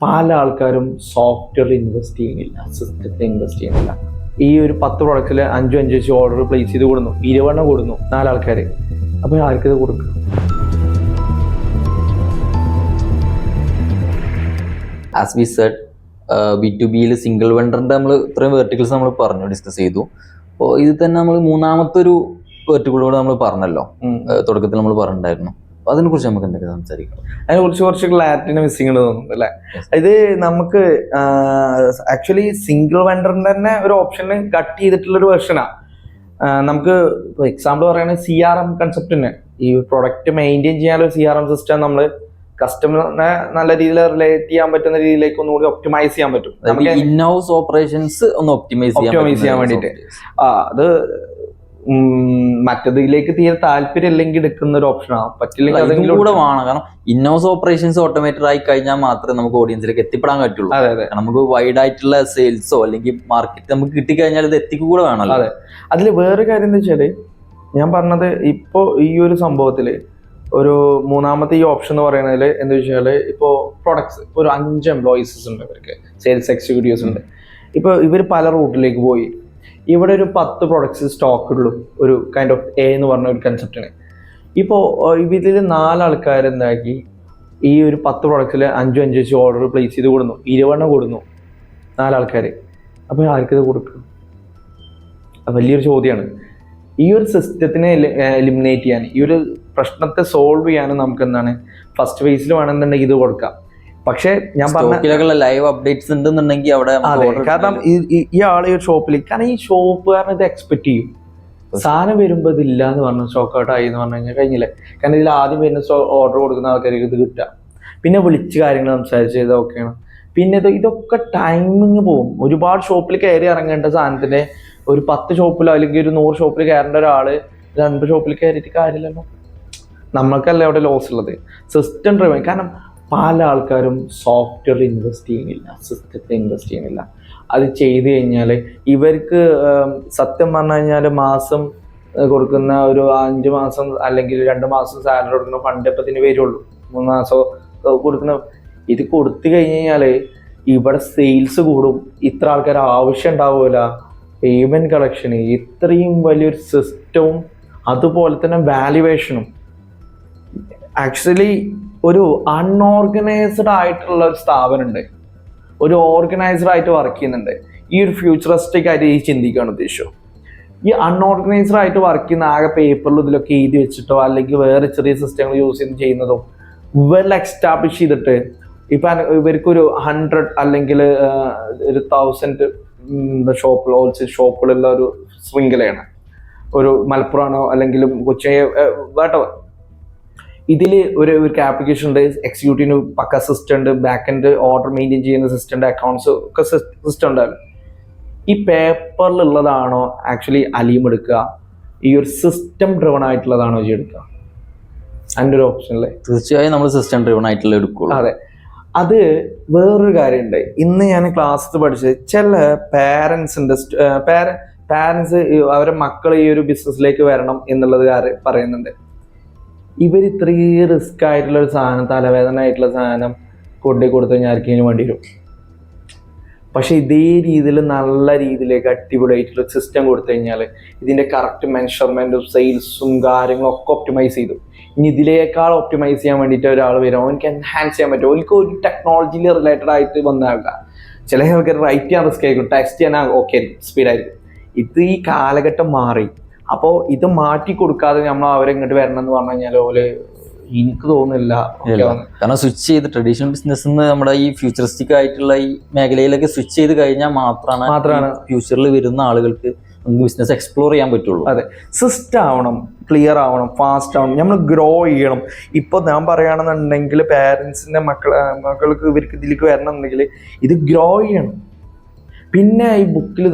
പല ആൾക്കാരും software invest ചെയ്യുന്നില്ല, സിസ്റ്റത്തിൽ ഇൻവെസ്റ്റ് ചെയ്യുന്നില്ല. ഈ ഒരു 10 പ്രൊഡക്ട്സിൽ 5 വെച്ച് ഓർഡർ പ്ലേസ് ചെയ്ത് കൊടുക്കുന്നു, 20 കൊടുക്കുന്നു 4 ആൾക്കാർ. അപ്പോൾ ആർക്കിത് കൊടുക്കും? ആസ് വി സെഡ്, B2Bയിൽ സിംഗിൾ വെണ്ടറിന്റെ നമ്മൾ ഇത്രയും വെർട്ടിക്കൽസ് നമ്മൾ പറഞ്ഞു, ഡിസ്കസ് ചെയ്തു. അപ്പോൾ ഇത് തന്നെ നമ്മൾ മൂന്നാമത്തെ ഒരു വെർട്ടിക്കളോട് നമ്മൾ പറഞ്ഞല്ലോ, തുടക്കത്തിൽ നമ്മൾ പറഞ്ഞിട്ടുണ്ടായിരുന്നു. അപ്പോൾ അതിനെ കുറിച്ച് നമുക്ക് എന്തൊക്കെ സംസാരിക്കാം? അതിനെക്കുറിച്ച് കുറച്ച് ക്ലാരിറ്റിനെ മിസ്സിംഗ് തോന്നുന്നു അല്ലേ? ഇത് നമുക്ക് ആക്ച്വലി സിംഗിൾ വെണ്ടറിന്റെ തന്നെ ഒരു ഓപ്ഷന് കട്ട് ചെയ്തിട്ടുള്ളൊരു വെർഷനാണ്. നമുക്ക് ഇപ്പോൾ എക്സാമ്പിൾ പറയുകയാണെങ്കിൽ CRM കൺസെപ്റ്റിന് ഈ പ്രൊഡക്റ്റ് മെയിൻറ്റെയിൻ ചെയ്യാനുള്ള CRM സിസ്റ്റം നമ്മൾ കസ്റ്റമറിനെ നല്ല രീതിയിൽ റിലേറ്റ് ചെയ്യാൻ പറ്റുന്ന രീതിയിലേക്ക് ഒന്നുകൂടി ഒപ്റ്റിമൈസ് ചെയ്യാൻ പറ്റും. നമുക്ക് ഇൻഹൗസ് ഓപ്പറേഷൻസ് ഒന്ന് ഒപ്റ്റിമൈസ് ചെയ്യാൻ വേണ്ടിയിട്ട് അത് മറ്റതിലേക്ക് തീരെ താല്പര്യം ഇല്ലെങ്കിൽ എടുക്കുന്ന ഒരു ഓപ്ഷനാണ്. പറ്റില്ലെങ്കിൽ അതും കൂടെ വേണം. കാരണം ഇൻഹൗസ് ഓപ്പറേഷൻസ് ഓട്ടോമേറ്റഡ് ആയി കഴിഞ്ഞാൽ മാത്രമേ നമുക്ക് ഓഡിയൻസിലേക്ക് എത്തിപ്പെടാൻ പറ്റുള്ളൂ. നമുക്ക് വൈഡ് ആയിട്ടുള്ള സെയിൽസോ അല്ലെങ്കിൽ മാർക്കറ്റ് നമുക്ക് കിട്ടിക്കഴിഞ്ഞാൽ ഇത് എത്തിക്കൂടെ വേണമല്ലോ. അതെ, അതിൽ വേറെ കാര്യം എന്താ വെച്ചാല്, ഞാൻ പറഞ്ഞത് ഇപ്പോൾ ഈ ഒരു സംഭവത്തില് ഒരു മൂന്നാമത്തെ ഈ ഓപ്ഷൻ എന്ന് പറയുന്നതിൽ എന്താ വെച്ചാൽ, ഇപ്പോൾ പ്രൊഡക്ട്സ് ഒരു 5 എംപ്ലോയീസ് ഉണ്ട്, ഇവർക്ക് സെയിൽസ് എക്സിക്യൂട്ടീവ്സ് ഉണ്ട്. ഇപ്പോൾ ഇവർ പല റൂട്ടിലേക്ക് പോയി. ഇവിടെ ഒരു 10 പ്രൊഡക്ട്സ് സ്റ്റോക്ക് ഉള്ളൂ, ഒരു കൈൻഡ് ഓഫ് A എന്ന് പറഞ്ഞ ഒരു കൺസെപ്റ്റിന്. ഇപ്പോൾ ഇതിൽ 4 ആൾക്കാർ എന്താക്കി, ഈ ഒരു 10 പ്രൊഡക്ട്സിൽ 5 വെച്ച് ഓർഡർ പ്ലേസ് ചെയ്ത് കൊടുക്കുന്നു, 20 കൊടുക്കുന്നു 4 ആൾക്കാർ. അപ്പോൾ ആർക്കിത് കൊടുക്കും? വലിയൊരു ചോദ്യമാണ്. ഈ ഒരു സിസ്റ്റത്തിനെ എലിമിനേറ്റ് ചെയ്യാൻ, ഈ ഒരു പ്രശ്നത്തെ സോൾവ് ചെയ്യാനും നമുക്ക് എന്താണ് ഫസ്റ്റ് ഫേസിൽ വേണമെന്നുണ്ടെങ്കിൽ ഇത് കൊടുക്കാം. പക്ഷെ ഞാൻ പറഞ്ഞ ലൈവ് അപ്ഡേറ്റ്സ് ഉണ്ടെന്നുണ്ടെങ്കിൽ അവിടെ കാരണം ഈ ആളെ ഒരു ഷോപ്പിൽ, കാരണം ഈ ഷോപ്പുകാരൻ ഇത് എക്സ്പെക്ട് ചെയ്യും. സാധനം വരുമ്പോൾ ഇതില്ല എന്ന് പറഞ്ഞു സ്റ്റോക്ക് ഔട്ട് ആയി എന്ന് പറഞ്ഞു കഴിഞ്ഞാൽ കഴിഞ്ഞില്ലേ. കാരണം ഇതിൽ ആദ്യം വരുന്ന ഓർഡർ കൊടുക്കുന്ന ആൾക്കാർക്ക് ഇത് കിട്ടുക, പിന്നെ വിളിച്ച് കാര്യങ്ങൾ സംസാരിച്ച് ഇതൊക്കെയാണ്. പിന്നെ ഇതൊക്കെ ടൈമിങ് പോകും. ഒരുപാട് ഷോപ്പിൽ കയറി ഇറങ്ങേണ്ട സാധനത്തിന് ഒരു 10 ഷോപ്പിലോ അല്ലെങ്കിൽ ഒരു 100 ഷോപ്പിൽ കയറേണ്ട ഒരാള് 2 ഷോപ്പിൽ കയറിയിട്ട് കാര്യമില്ലല്ലോ. നമ്മൾക്കല്ല അവിടെ ലോസ് ഉള്ളത്. System driven. കാരണം പല ആൾക്കാരും സോഫ്റ്റ്വെയർ ഇൻവെസ്റ്റ് ചെയ്യുന്നില്ല, സിസ്റ്റത്തിൽ ഇൻവെസ്റ്റ് ചെയ്യുന്നില്ല. അത് ചെയ്ത് കഴിഞ്ഞാൽ ഇവർക്ക് സത്യം പറഞ്ഞു കഴിഞ്ഞാൽ മാസം കൊടുക്കുന്ന ഒരു 5 മാസം അല്ലെങ്കിൽ 2 മാസം സാലറി കൊടുക്കുന്ന ഫണ്ട് എപ്പത്തിന് വരുള്ളൂ. 3 മാസം കൊടുക്കുന്ന ഇത് കൊടുത്തു കഴിഞ്ഞ് കഴിഞ്ഞാൽ ഇവിടെ സെയിൽസ് കൂടും, ഇത്ര ആൾക്കാർ ആവശ്യം ഉണ്ടാവില്ല, പേയ്മെന്റ് കളക്ഷന്, ഇത്രയും വലിയൊരു സിസ്റ്റവും അതുപോലെ തന്നെ വാല്യുവേഷനും. ആക്ച്വലി ഒരു അൺഓർഗനൈസ്ഡ് ആയിട്ടുള്ള ഒരു സ്ഥാപനമുണ്ട്, ഒരു ഓർഗനൈസ്ഡ് ആയിട്ട് വർക്ക് ചെയ്യുന്നുണ്ട്. ഈ ഒരു ഫ്യൂച്ചറിസ്റ്റിക് ആയിട്ട് ഈ ചിന്തിക്കുകയാണ് ഉദ്ദേശിച്ചോ. ഈ അൺഓർഗനൈസ്ഡ് ആയിട്ട് വർക്ക് ചെയ്യുന്ന ആകെ പേപ്പറിൽ ഇതിലൊക്കെ എഴുതി വെച്ചിട്ടോ അല്ലെങ്കിൽ വേറെ ചെറിയ സിസ്റ്റങ്ങൾ യൂസ് ചെയ്ത് ചെയ്യുന്നതോ വെൽ എസ്റ്റാബ്ലിഷ് ചെയ്തിട്ട് ഇപ്പം ഇവർക്കൊരു 100 അല്ലെങ്കിൽ ഒരു 1000 ഷോപ്പിൽ ഹോൾസെയിൽ ഷോപ്പുകളുള്ള ഒരു ശൃംഖലയാണ്. ഒരു മലപ്പുറമാണോ അല്ലെങ്കിൽ കൊച്ചി വേട്ടവ. ഇതിൽ ഒരു ആപ്ലിക്കേഷൻ ഉണ്ട്, എക്സിക്യൂട്ടീവിന് പക്ക സിസ്റ്റം ഉണ്ട്, ബാക്ക് എൻഡ് ഓർഡർ മെയിൻറ്റെയിൻ ചെയ്യുന്ന സിസ്റ്റം ഉണ്ട്, അക്കൗണ്ട്സ് ഒക്കെ സിസ്റ്റം ഉണ്ടാവില്ല. ഈ പേപ്പറിലുള്ളതാണോ ആക്ച്വലി അലീം എടുക്കുക, ഈ ഒരു സിസ്റ്റം ഡ്രിവൺ ആയിട്ടുള്ളതാണോ എടുക്കുക? അതിൻ്റെ ഒരു ഓപ്ഷൻ അല്ലേ? തീർച്ചയായും നമ്മൾ സിസ്റ്റം ഡ്രിവൺ ആയിട്ടുള്ള എടുക്കുക. അതെ, അത് വേറൊരു കാര്യമുണ്ട്. ഇന്ന് ഞാൻ ക്ലാസ്സിൽ പഠിച്ചത് ചില പാരൻസ് അവരെ മക്കൾ ഈ ഒരു ബിസിനസ്സിലേക്ക് വരണം എന്നുള്ളത് പറയുന്നുണ്ട്. ഇവർ ഇത്രയും റിസ്ക് ആയിട്ടുള്ള ഒരു സാധനം, തലവേദന ആയിട്ടുള്ള സാധനം കൊണ്ടുപോയി കൊടുത്തു കഴിഞ്ഞാൽ ആർക്കും വേണ്ടി വരും. പക്ഷെ ഇതേ രീതിയിൽ നല്ല രീതിയിലേക്ക് അടിപൊളിയായിട്ടുള്ള സിസ്റ്റം കൊടുത്തു കഴിഞ്ഞാൽ ഇതിൻ്റെ കറക്റ്റ് മെഷർമെൻറ്റും സെയിൽസും കാര്യങ്ങളും ഒക്കെ ഒപ്റ്റിമൈസ് ചെയ്തു. ഇനി ഇതിലേക്കാൾ ഒപ്റ്റിമൈസ് ചെയ്യാൻ വേണ്ടിയിട്ട് ഒരാൾ വരും, അവനക്ക് എൻഹാൻസ് ചെയ്യാൻ പറ്റും. അവർക്ക് ഒരു ടെക്നോളജിയിൽ റിലേറ്റഡ് ആയിട്ട് വന്നാവില്ല. ചില ആൾക്കാർ റൈറ്റ് ചെയ്യാൻ റിസ്ക് ആയിരിക്കും, ടെക്സ്റ്റ് ചെയ്യാൻ ഓക്കെ സ്പീഡായിരിക്കും. ഇത് ഈ കാലഘട്ടം മാറി. അപ്പോൾ ഇത് മാറ്റി കൊടുക്കാതെ നമ്മൾ അവരെ ഇങ്ങോട്ട് വരണം എന്ന് പറഞ്ഞു കഴിഞ്ഞാൽ പോലെ എനിക്ക് തോന്നുന്നില്ല. കാരണം സ്വിച്ച് ചെയ്ത് ട്രഡീഷണൽ ബിസിനസ് നമ്മുടെ ഈ ഫ്യൂച്ചറിസ്റ്റിക് ആയിട്ടുള്ള ഈ മേഖലയിലേക്ക് സ്വിച്ച് ചെയ്ത് കഴിഞ്ഞാൽ മാത്രമാണ് ഫ്യൂച്ചറിൽ വരുന്ന ആളുകൾക്ക് ബിസിനസ് എക്സ്പ്ലോർ ചെയ്യാൻ പറ്റുള്ളൂ. അതെ, സിസ്റ്റം ആവണം, ക്ലിയർ ആവണം, ഫാസ്റ്റ് ആവണം, നമ്മൾ ഗ്രോ ചെയ്യണം. ഇപ്പോൾ ഞാൻ പറയുകയാണെന്നുണ്ടെങ്കിൽ പാരൻസിൻ്റെ മക്കൾക്ക് ഇവർക്ക് ഇതിലേക്ക് വരണമെന്നുണ്ടെങ്കിൽ ഇത് ഗ്രോ ചെയ്യണം. പിന്നെ ഈ ബുക്കിൽ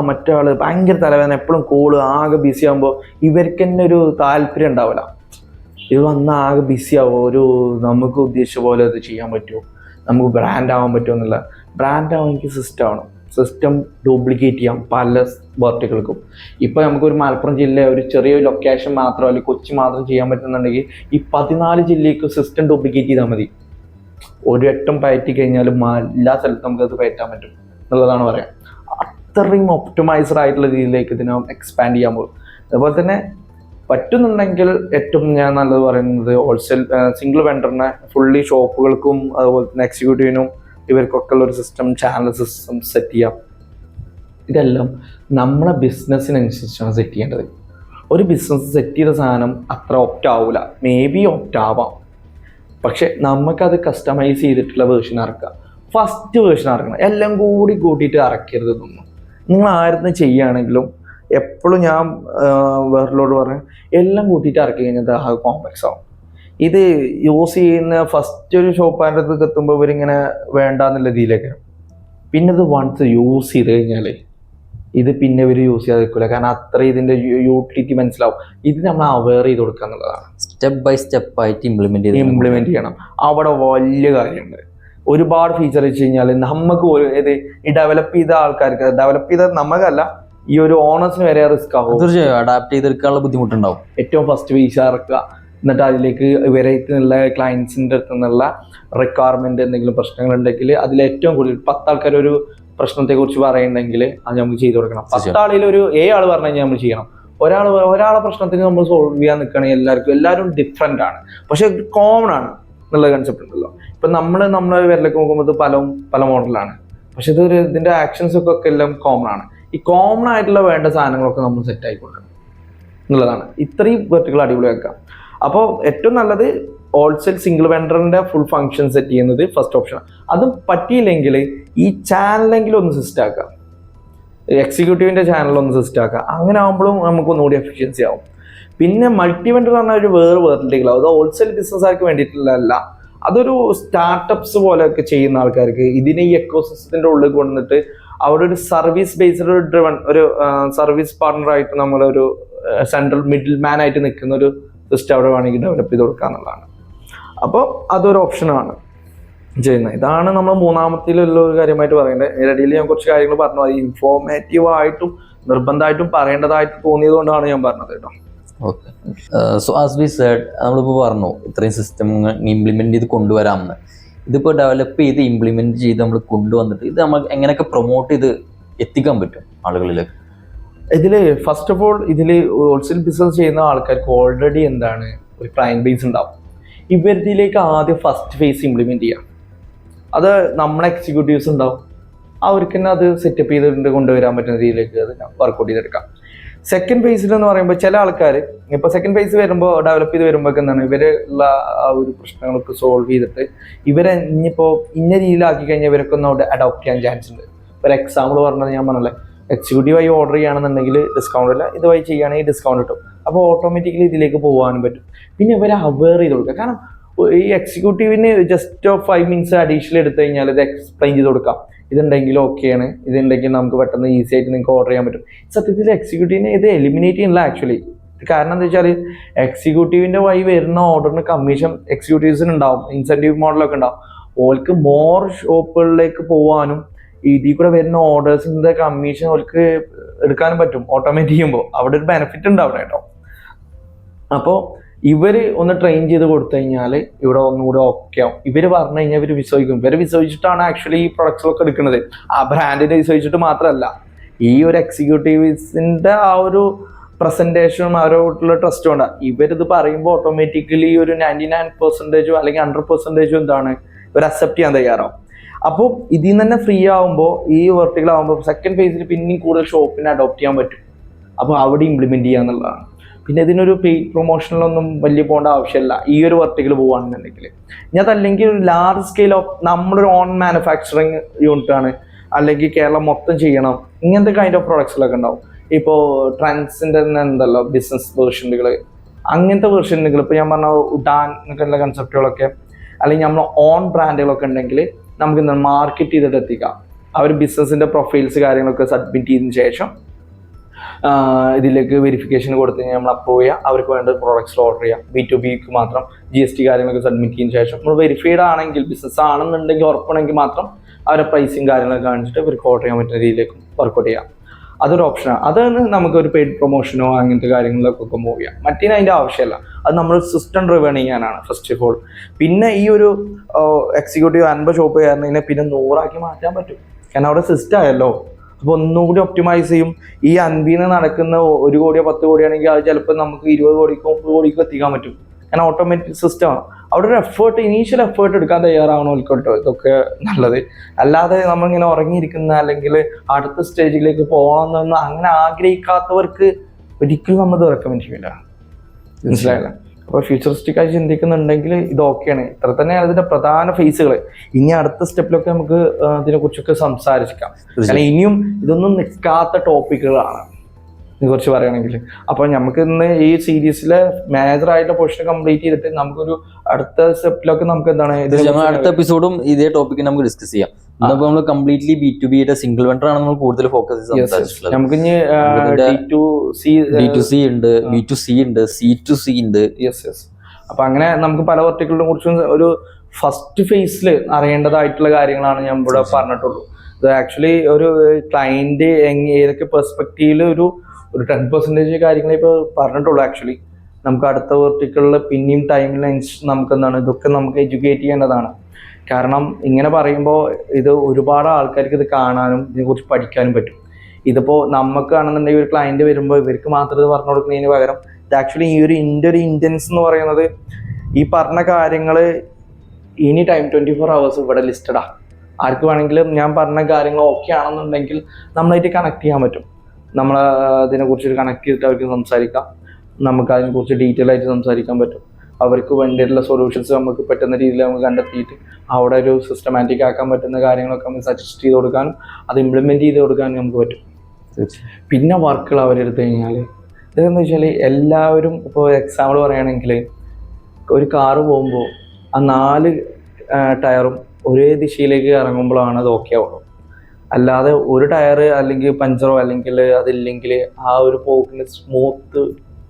മറ്റേ ആള് ഭയങ്കര തലവേദന, എപ്പോഴും കോള്, ആകെ ബിസി ആകുമ്പോൾ ഇവർക്ക് തന്നെ ഒരു താല്പര്യം ഉണ്ടാവില്ല. ഇത് വന്നാൽ ആകെ ബിസി ആവുമോ, ഒരു നമുക്ക് ഉദ്ദേശിച്ച പോലെ അത് ചെയ്യാൻ പറ്റുമോ, നമുക്ക് ബ്രാൻഡ് ആവാൻ പറ്റുമോ എന്നുള്ള. ബ്രാൻഡ് ആവാൻ എനിക്ക് സിസ്റ്റം ആവണം. സിസ്റ്റം ഡ്യൂപ്ലിക്കേറ്റ് ചെയ്യാം പല വെർട്ടിക്കൾക്കും. ഇപ്പോൾ നമുക്കൊരു മലപ്പുറം ജില്ല ഒരു ചെറിയ ലൊക്കേഷൻ മാത്രം അല്ലെങ്കിൽ കൊച്ചി മാത്രം ചെയ്യാൻ പറ്റുന്നുണ്ടെങ്കിൽ ഈ 14 ജില്ലയ്ക്ക് സിസ്റ്റം ഡ്യൂപ്ലിക്കേറ്റ് ചെയ്താൽ മതി. ഒരു വട്ടം പയറ്റി കഴിഞ്ഞാലും എല്ലാ സ്ഥലത്തും നമുക്കത് പയറ്റാൻ പറ്റും എന്നുള്ളതാണ് പറയാം. അത്രയും ഒപ്റ്റിമൈസ്ഡ് ആയിട്ടുള്ള രീതിയിലേക്ക് ഇതിനെ എക്സ്പാൻഡ് ചെയ്യാൻ പോകും. അതുപോലെ തന്നെ പറ്റുന്നുണ്ടെങ്കിൽ ഏറ്റവും ഞാൻ നല്ലത് പറയുന്നത് ഹോൾസെയിൽ സിംഗിൾ വെണ്ടറിനെ ഫുള്ളി ഷോപ്പുകൾക്കും അതുപോലെ തന്നെ എക്സിക്യൂട്ടീവിനും ഇവർക്കൊക്കെ ഉള്ള ഒരു സിസ്റ്റം, ചാനൽ സിസ്റ്റം സെറ്റ് ചെയ്യാം. ഇതെല്ലാം നമ്മുടെ ബിസിനസ്സിനനുസരിച്ചാണ് സെറ്റ് ചെയ്യേണ്ടത്. ഒരു ബിസിനസ് സെറ്റ് ചെയ്ത സാധനം അത്ര ഒപ്റ്റ് ആവില്ല, മേ ബി ഒപ്റ്റ് ആവാം, പക്ഷെ നമുക്കത് കസ്റ്റമൈസ് ചെയ്തിട്ടുള്ള വേർഷൻ ഇറക്കുക. ഫസ്റ്റ് വേർഷൻ ഇറക്കണം, എല്ലാം കൂടി കൂട്ടിയിട്ട് ഇറക്കരുത് തോന്നുന്നു. നിങ്ങൾ ആയിരുന്നു ചെയ്യുകയാണെങ്കിലും എപ്പോഴും ഞാൻ വേറെല്ലോട് പറഞ്ഞു എല്ലാം കൂട്ടിയിട്ട് ഇറക്കി കഴിഞ്ഞാൽ അത് കോംപ്ലക്സ് ആവും. ഇത് യൂസ് ചെയ്യുന്ന ഫസ്റ്റ് ഒരു ഷോപ്പാൻ്റെ അടുത്ത് എത്തുമ്പോൾ ഇവരിങ്ങനെ വേണ്ടാന്നുള്ള രീതിയിലേക്ക്, പിന്നെ ഇത് വൺസ് യൂസ് ചെയ്ത് കഴിഞ്ഞാൽ ഇത് പിന്നെ ഇവർ യൂസ് ചെയ്യാതിരിക്കില്ല. കാരണം അത്ര ഇതിൻ്റെ യൂട്ടിലിറ്റി മനസ്സിലാവും. ഇത് നമ്മൾ അവെയർ ചെയ്ത് കൊടുക്കുക എന്നുള്ളതാണ്. സ്റ്റെപ്പ് ബൈ സ്റ്റെപ്പ് ആയിട്ട് ഇംപ്ലിമെന്റ് ചെയ്യണം. അവിടെ വലിയ കാര്യമുണ്ട്. ഒരുപാട് ഫീച്ചർ വെച്ച് കഴിഞ്ഞാൽ നമുക്ക് ഈ ഡെവലപ്പ് ചെയ്ത ആൾക്കാർക്ക്, ഡെവലപ്പ് ചെയ്ത നമുക്കല്ല, ഈ ഒരു ഓണേഴ്സിന് വരെ റിസ്ക് ആവും. തീർച്ചയായും അഡാപ്റ്റ് ചെയ്തെടുക്കാനുള്ള ബുദ്ധിമുട്ടുണ്ടാവും. ഏറ്റവും ഫസ്റ്റ് ഫീച്ചർ ഇറക്കുക, എന്നിട്ട് അതിലേക്ക് ഇവരായിട്ടുള്ള ക്ലയൻസിൻ്റെ അടുത്ത് നിന്നുള്ള റിക്വയർമെന്റ് എന്തെങ്കിലും പ്രശ്നങ്ങളുണ്ടെങ്കിൽ അതിലേറ്റവും കൂടുതൽ 10 ആൾക്കാർ ഒരു പ്രശ്നത്തെക്കുറിച്ച് പറയുന്നുണ്ടെങ്കിൽ അത് നമുക്ക് ചെയ്തു കൊടുക്കണം. 10 ആളിൽ ഒരു 7 ആൾ പറഞ്ഞു കഴിഞ്ഞാൽ നമ്മൾ ചെയ്യണം. ഒരാളെ പ്രശ്നത്തിന് നമ്മൾ സോൾവ് ചെയ്യാൻ നിൽക്കുകയാണെങ്കിൽ എല്ലാവരും ഡിഫറെൻ്റ് ആണ്, പക്ഷെ കോമൺ ആണ് എന്നുള്ള കൺസെപ്റ്റ് ഉണ്ടല്ലോ. ഇപ്പം നമ്മളെ വിരലേക്ക് നോക്കുമ്പോൾ പല മോഡലാണ്, പക്ഷെ ഇതിൻ്റെ ആക്ഷൻസ് ഒക്കെ എല്ലാം കോമൺ ആണ്. ഈ കോമൺ ആയിട്ടുള്ള വേണ്ട സാധനങ്ങളൊക്കെ നമ്മൾ സെറ്റ് ആയിക്കൊള്ളണം എന്നുള്ളതാണ്. ഇത്രയും വെർട്ടിക്കൽ അടിപൊളിയാക്കാം. അപ്പോൾ ഏറ്റവും നല്ലത് ഹോൾസെയിൽ സിംഗിൾ വെണ്ടറിന്റെ ഫുൾ ഫംഗ്ഷൻ സെറ്റ് ചെയ്യുന്നത് ഫസ്റ്റ് ഓപ്ഷൻ. അതും പറ്റിയില്ലെങ്കിൽ ഈ ചാനലെങ്കിലും ഒന്ന് സിസ്റ്റം ആക്കാം, എക്സിക്യൂട്ടീവിന്റെ ചാനൽ ഒന്ന് സിസ്റ്റം ആക്കാം. അങ്ങനെ ആകുമ്പോഴും നമുക്ക് ഒന്നുകൂടി എഫിഷ്യൻസി ആവും. പിന്നെ മൾട്ടി വെണ്ടർ പറഞ്ഞ ഒരു വേറെ വേർട്ടിക്കലാവും. അത് ഹോൾസെയിൽ ബിസിനസ്സുകാർക്ക് വേണ്ടിയിട്ടുള്ളതല്ല, അതൊരു സ്റ്റാർട്ടപ്സ് പോലെയൊക്കെ ചെയ്യുന്ന ആൾക്കാർക്ക് ഇതിനെ ഈ എക്കോസിസ്റ്റത്തിന്റെ ഉള്ളിൽ കൊണ്ടിട്ട് അവിടെ ഒരു സർവീസ് ബേസ്ഡ് ഡ്രിവൺ ഒരു സർവീസ് പാർട്ണറായിട്ട് നമ്മളൊരു സെൻട്രൽ മിഡിൽ മാൻ ആയിട്ട് നിൽക്കുന്ന ഒരു സിസ്റ്റം അവിടെ വേണമെങ്കിൽ ഡെവലപ്പ് ചെയ്ത് കൊടുക്കുക എന്നുള്ളതാണ്. അപ്പോൾ അതൊരു ഓപ്ഷനാണ് ചെയ്യുന്നത്. ഇതാണ് നമ്മൾ മൂന്നാമത്തിലുള്ള ഒരു കാര്യമായിട്ട് പറയേണ്ടത്. ഇതിനിടയിൽ ഞാൻ കുറച്ച് കാര്യങ്ങൾ പറഞ്ഞു, അത് ഇൻഫോർമേറ്റീവ് ആയിട്ടും നിർബന്ധമായിട്ടും പറയേണ്ടതായിട്ട് തോന്നിയത് കൊണ്ടാണ് ഞാൻ പറഞ്ഞത് കേട്ടോ. Okay, so as we said, നമ്മളിപ്പോൾ പറഞ്ഞു ഇത്രയും സിസ്റ്റം ഇംപ്ലിമെന്റ് ചെയ്ത് കൊണ്ടുവരാമെന്ന്. ഇതിപ്പോൾ ഡെവലപ്പ് ചെയ്ത് ഇംപ്ലിമെന്റ് ചെയ്ത് നമ്മൾ കൊണ്ടുവന്നിട്ട് ഇത് നമ്മൾ എങ്ങനെയൊക്കെ പ്രൊമോട്ട് ചെയ്ത് എത്തിക്കാൻ പറ്റും ആളുകളിലേക്ക്? ഇതിൽ ഫസ്റ്റ് ഓഫ് ഓൾ ഇതിൽ ഹോൾസെയിൽ ബിസിനസ് ചെയ്യുന്ന ആൾക്കാർക്ക് ഓൾറെഡി എന്താണ് ഒരു ക്ലയന്റ് ബേസ് ഉണ്ടാവും. ഇവരിലേക്ക് ആദ്യം ഫസ്റ്റ് ഫേസ് ഇംപ്ലിമെന്റ് ചെയ്യാം. അത് നമ്മളെ എക്സിക്യൂട്ടീവ്സ് ഉണ്ടാവും, അവർക്ക് തന്നെ അത് സെറ്റപ്പ് ചെയ്തിട്ട് കൊണ്ടുവരാൻ പറ്റുന്ന രീതിയിലേക്ക് അത് വർക്കൗട്ട് ചെയ്തെടുക്കാം. സെക്കൻഡ് ഫേസിൽ എന്ന് പറയുമ്പോൾ ചില ആൾക്കാർ ഇപ്പോൾ സെക്കൻഡ് ഫേസ് വരുമ്പോൾ ഡെവലപ്പ് ചെയ്ത് വരുമ്പോൾ എന്താണ് ഇവരുള്ള ആ ഒരു പ്രശ്നങ്ങളൊക്കെ സോൾവ് ചെയ്തിട്ട് ഇവരെ ഇനിയിപ്പോൾ ഇന്ന രീതിയിലാക്കി കഴിഞ്ഞാൽ ഇവരൊക്കെ ഒന്ന് അഡോപ്റ്റ് ചെയ്യാൻ ചാൻസ് ഉണ്ട്. ഒരു എക്സാമ്പിൾ പറഞ്ഞത് ഞാൻ പറഞ്ഞല്ലേ, എക്സിക്യൂട്ടീവായി ഓർഡർ ചെയ്യുകയാണെന്നുണ്ടെങ്കിൽ ഡിസ്കൗണ്ട് ഇല്ല, ഇതുവഴി ചെയ്യുകയാണെങ്കിൽ ഡിസ്കൗണ്ട് കിട്ടും. അപ്പോൾ ഓട്ടോമാറ്റിക്കലി ഇതിലേക്ക് പോകാനും പറ്റും. പിന്നെ ഇവരെ അവെയർ ചെയ്ത് കൊടുക്കുക. കാരണം ഈ എക്സിക്യൂട്ടീവിന് ജസ്റ്റ് 5 മിനിറ്റ്സ് അഡീഷണൽ എടുത്തു കഴിഞ്ഞാൽ ഇത് എക്സ്പ്ലെയിൻ ചെയ്ത് കൊടുക്കാം. ഇതുണ്ടെങ്കിൽ ഓക്കെയാണ്, ഇതുണ്ടെങ്കിൽ നമുക്ക് പെട്ടെന്ന് ഈസി ആയിട്ട് നിങ്ങൾക്ക് ഓർഡർ ചെയ്യാൻ പറ്റും. സത്യത്തിൽ എക്സിക്യൂട്ടീവിനെ ഇത് എലിമിനേറ്റ് ചെയ്യുന്നില്ല ആക്ച്വലി. കാരണം എന്താ വെച്ചാൽ എക്സിക്യൂട്ടീവിൻ്റെ വഴി വരുന്ന ഓർഡറിന് കമ്മീഷൻ എക്സിക്യൂട്ടീവ്സിന് ഉണ്ടാവും, ഇൻസെൻറ്റീവ് മോഡലൊക്കെ ഉണ്ടാവും. ഓൾക്ക് മോർ ഷോപ്പുകളിലേക്ക് പോകാനും ഇതിൽ കൂടെ വരുന്ന ഓർഡേഴ്സിൻ്റെ കമ്മീഷൻ ഓൾക്ക് എടുക്കാനും പറ്റും ഓട്ടോമേറ്റ് ചെയ്യുമ്പോൾ. അവിടെ ഒരു ബെനിഫിറ്റ് ഉണ്ട് അവിടെ കേട്ടോ. അപ്പോൾ ഇവർ ഒന്ന് ട്രെയിൻ ചെയ്ത് കൊടുത്തു കഴിഞ്ഞാൽ ഇവിടെ ഒന്നുകൂടെ ഓക്കെ ആവും. ഇവർ പറഞ്ഞു കഴിഞ്ഞാൽ ഇവർ വിശ്വസിക്കും. ഇവർ വിശ്വസിച്ചിട്ടാണ് ആക്ച്വലി ഈ പ്രൊഡക്ട്സിലൊക്കെ എടുക്കുന്നത്. ആ ബ്രാൻഡിനെ വിശ്വസിച്ചിട്ട് മാത്രമല്ല, ഈ ഒരു എക്സിക്യൂട്ടീവ്സിൻ്റെ ആ ഒരു പ്രസൻറ്റേഷനും അവരോട്ടുള്ള ട്രസ്റ്റും ഉണ്ട്. ഇവരിത് പറയുമ്പോൾ ഓട്ടോമാറ്റിക്കലി ഒരു 99% അല്ലെങ്കിൽ 100% എന്താണ് ഇവർ അക്സെപ്റ്റ് ചെയ്യാൻ തയ്യാറാവും. അപ്പോൾ ഇതിൽ നിന്ന് തന്നെ ഫ്രീ ആകുമ്പോൾ ഈ വെർട്ടിക്കൽ ആകുമ്പോൾ സെക്കൻഡ് ഫേസിൽ പിന്നെയും കൂടുതൽ ഷോപ്പിനെ അഡോപ്റ്റ് ചെയ്യാൻ പറ്റും. അപ്പോൾ അവിടെ ഇംപ്ലിമെൻറ്റ് ചെയ്യുക എന്നുള്ളതാണ്. പിന്നെ ഇതിനൊരു പെയ്ഡ് പ്രൊമോഷനിലൊന്നും വലിയ പോകേണ്ട ആവശ്യമില്ല ഈ ഒരു വെർട്ടിക്കൽ പോകുകയാണെന്നുണ്ടെങ്കിൽ. ഇനി അതല്ലെങ്കിൽ ഒരു ലാർജ് സ്കെയിൽ ഓഫ് നമ്മളൊരു ഓൺ മാനുഫാക്ചറിങ് യൂണിറ്റ് ആണ്, അല്ലെങ്കിൽ കേരളം മൊത്തം ചെയ്യണം, ഇങ്ങനത്തെ കൈൻഡ് ഓഫ് പ്രൊഡക്ട്സിലൊക്കെ ഉണ്ടാവും. ഇപ്പോൾ ട്രെൻഡ്സിൻ്റെ തന്നെ എന്തല്ലോ ബിസിനസ് വേർഷനുകൾ, അങ്ങനത്തെ വേർഷനുകൾ ഇപ്പോൾ ഞാൻ പറഞ്ഞ ഉഡാൻ എന്നൊക്കെയുള്ള കൺസെപ്റ്റുകളൊക്കെ, അല്ലെങ്കിൽ നമ്മൾ ഓൺ ബ്രാൻഡുകളൊക്കെ ഉണ്ടെങ്കിൽ നമുക്ക് എന്താ മാർക്കറ്റ് ചെയ്തിട്ട് എത്തിക്കാം. അവർ ബിസിനസ്സിൻ്റെ പ്രൊഫൈൽസ് കാര്യങ്ങളൊക്കെ സബ്മിറ്റ് ചെയ്തതിന് ശേഷം ഇതിലേക്ക് വെരിഫിക്കേഷൻ കൊടുത്ത് കഴിഞ്ഞാൽ നമ്മൾ അപ്രൂവ് ചെയ്യാം. അവർക്ക് വേണ്ട പ്രോഡക്റ്റ്സ് ഓർഡർ ചെയ്യാം. B2Bക്ക് മാത്രം GST കാര്യങ്ങളൊക്കെ സബ്മിറ്റ് ചെയ്തതിന് ശേഷം നമ്മൾ വെരിഫൈഡ് ആണെങ്കിൽ ബിസിനസ് ആണെന്നുണ്ടെങ്കിൽ ഉറപ്പാണെങ്കിൽ മാത്രം അവരെ പ്രൈസിങ് കാര്യങ്ങളൊക്കെ കാണിച്ചിട്ട് ഇവർക്ക് ഓർഡർ ചെയ്യാൻ പറ്റുന്ന രീതിയിലേക്ക് വർക്കൗട്ട് ചെയ്യാം. അതൊരു ഓപ്ഷനാണ്. അതാണ് നമുക്ക് ഒരു പെയ്ഡ് പ്രൊമോഷനോ അങ്ങനത്തെ കാര്യങ്ങളിലൊക്കെ മൂവ് ചെയ്യാം. മറ്റേ അതിൻ്റെ ആവശ്യമില്ല. അത് നമ്മൾ സിസ്റ്റം ഡ്രിവൺ ചെയ്യാനാണ് ഫസ്റ്റ് ഓഫ് ഓൾ. പിന്നെ ഈ ഒരു എക്സിക്യൂട്ടീവ് 50 ഷോപ്പ് കയറുന്നതിനെ പിന്നെ 100 മാറ്റാൻ പറ്റും. കാരണം അവിടെ സിസ്റ്റം ആയല്ലോ. അപ്പോൾ ഒന്നുകൂടി ഒപ്റ്റിമൈസ് ചെയ്യും. ഈ 50 നടക്കുന്ന 1 കോടിയോ 10 കോടിയാണെങ്കിൽ അത് ചിലപ്പോൾ നമുക്ക് 20 കോടിക്കോ 30 കോടിക്കോ എത്തിക്കാൻ പറ്റും. കാരണം ഓട്ടോമാറ്റിക് സിസ്റ്റമാണ്. അവിടെ ഒരു ഇനീഷ്യൽ എഫേർട്ട് എടുക്കാൻ തയ്യാറാവണോൽക്കോട്ടോ ഇതൊക്കെ നല്ലത്. അല്ലാതെ നമ്മളിങ്ങനെ ഉറങ്ങിയിരിക്കുന്ന അല്ലെങ്കിൽ അടുത്ത സ്റ്റേജിലേക്ക് പോകണമെന്നൊന്നും അങ്ങനെ ആഗ്രഹിക്കാത്തവർക്ക് ഒരിക്കലും നമ്മൾ ഇത് റെക്കമെൻഡ് ചെയ്യില്ല. മനസ്സിലായില്ല? അപ്പോൾ ഫ്യൂച്ചറിസ്റ്റിക് ആയി ചിന്തിക്കുന്നുണ്ടെങ്കിൽ ഇത് ഓക്കെയാണ്. ഇത്ര തന്നെയാണ് ഇതിന്റെ പ്രധാന ഫേസുകൾ. ഇനി അടുത്ത സ്റ്റെപ്പിലൊക്കെ നമുക്ക് ഇതിനെ കുറിച്ചൊക്കെ സംസാരിക്കാം. കാരണം ഇനിയും ഇതൊന്നും നിൽക്കാത്ത ടോപ്പിക്കുകളാണ് കുറിച്ച് പറയുകയാണെങ്കിൽ. അപ്പോൾ നമുക്ക് ഇന്ന് ഈ സീരീസിലെ മേജർ ആയിട്ടുള്ള പോർഷൻ കംപ്ലീറ്റ് ചെയ്തിട്ട് നമുക്കൊരു അടുത്ത സ്റ്റെപ്പിലൊക്കെ നമുക്ക് എന്താണ് അടുത്ത എപ്പിസോഡും ഇതേ ടോപ്പിക്ക് നമുക്ക് ഡിസ്കസ് ചെയ്യാം. നമ്മൾ കംപ്ലീറ്റ്ലി B2B സിംഗിൾ വെണ്ടർ ആണ് നമ്മൾ കൂടുതൽ ഫോക്കസ് ചെയ്ത്. നമുക്ക് ഇനി B2C ഉണ്ട്, B2C ഉണ്ട്, C2C ഉണ്ട്. അപ്പൊ അങ്ങനെ നമുക്ക് പല വെർട്ടിക്കളിനെ കുറിച്ചും ഒരു ഫസ്റ്റ് ഫേസിൽ അറിയേണ്ടതായിട്ടുള്ള കാര്യങ്ങളാണ് ഞാൻ ഇവിടെ പറഞ്ഞിട്ടുള്ളൂ. ഇത് ആക്ച്വലി ഒരു ക്ലയന്റ് ഏതൊക്കെ പെർസ്പെക്റ്റീവിൽ ഒരു 10% കാര്യങ്ങളെ ഇപ്പോൾ പറഞ്ഞിട്ടുള്ളൂ. ആക്ച്വലി നമുക്ക് അടുത്ത വെർട്ടിക്കളിൽ പിന്നെയും ടൈമിൽ നമുക്ക് എന്താണ് ഇതൊക്കെ നമുക്ക് എഡ്യൂക്കേറ്റ് ചെയ്യേണ്ടതാണ്. കാരണം ഇങ്ങനെ പറയുമ്പോൾ ഇത് ഒരുപാട് ആൾക്കാർക്ക് ഇത് കാണാനും ഇതിനെക്കുറിച്ച് പഠിക്കാനും പറ്റും. ഇതിപ്പോൾ നമുക്കാണെന്നുണ്ടെങ്കിൽ ഒരു ക്ലയന്റ് വരുമ്പോൾ ഇവർക്ക് മാത്രം ഇത് പറഞ്ഞു കൊടുക്കുന്നതിന് പകരം ഇത് ആക്ച്വലി ഈ ഒരു ഇന്റൻസ് എന്ന് പറയുന്നത് ഈ പറഞ്ഞ കാര്യങ്ങൾ എനി ടൈം 24 hours ഇവിടെ ലിസ്റ്റഡാ. ആർക്ക് വേണമെങ്കിലും ഞാൻ പറഞ്ഞ കാര്യങ്ങൾ ഓക്കെ ആണെന്നുണ്ടെങ്കിൽ നമ്മളായിട്ട് കണക്ട് ചെയ്യാൻ പറ്റും. നമ്മൾ അതിനെക്കുറിച്ചൊരു കണക്ട് ചെയ്തിട്ട് അവർക്ക് സംസാരിക്കാം. നമുക്ക് അതിനെക്കുറിച്ച് ഡീറ്റെയിൽ ആയിട്ട് സംസാരിക്കാൻ പറ്റും. അവർക്ക് വേണ്ടിയിട്ടുള്ള സൊല്യൂഷൻസ് നമുക്ക് പറ്റുന്ന രീതിയിൽ നമുക്ക് കണ്ടെത്തിയിട്ട് അവിടെ ഒരു സിസ്റ്റമാറ്റിക് ആക്കാൻ പറ്റുന്ന കാര്യങ്ങളൊക്കെ നമുക്ക് സജസ്റ്റ് ചെയ്ത് കൊടുക്കാനും അത് ഇംപ്ലിമെൻറ്റ് ചെയ്ത് കൊടുക്കാനും നമുക്ക് പറ്റും. പിന്നെ വർക്കുകൾ അവരെടുത്ത് കഴിഞ്ഞാൽ ഇതെന്ന് വെച്ചാൽ എല്ലാവരും ഇപ്പോൾ എക്സാമ്പിൾ പറയുകയാണെങ്കിൽ ഒരു കാറ് പോകുമ്പോൾ ആ 4 ടയറും ഒരേ ദിശയിലേക്ക് ഇറങ്ങുമ്പോഴാണ് അത് ഓക്കെ ആവുള്ളൂ. അല്ലാതെ ഒരു ടയർ അല്ലെങ്കിൽ പഞ്ചറോ അല്ലെങ്കിൽ അതില്ലെങ്കിൽ ആ ഒരു പോക്കിന് സ്മൂത്ത്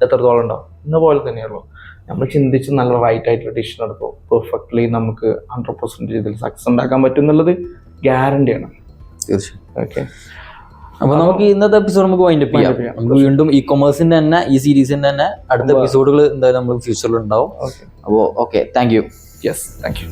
എത്രത്തോളം ഉണ്ടാവും ഇന്ന പോലെ തന്നെയുള്ളൂ. നമ്മൾ ചിന്തിച്ച് നല്ല റൈറ്റ് ആയിട്ടുള്ള ഡിസിഷൻ എടുക്കും പെർഫെക്റ്റ്ലി നമുക്ക് 100% ഇതിൽ സക്സസ് ഉണ്ടാക്കാൻ പറ്റും എന്നുള്ളത് ഗ്യാരണ്ടിയാണ്. തീർച്ചയായും. ഓക്കെ, അപ്പോൾ നമുക്ക് ഇന്നത്തെ എപ്പിസോഡ് നമുക്ക് വൈൻഡപ്പ് ചെയ്യാം. നമുക്ക് വീണ്ടും ഇ-കൊമേഴ്സിന്റെ തന്നെ ഈ സീരീസിന്റെ തന്നെ അടുത്ത എപ്പിസോഡുകൾ എന്തായാലും നമുക്ക് ഫ്യൂച്ചറിൽ ഉണ്ടാവും. അപ്പോൾ okay, thank you. Yes, thank you.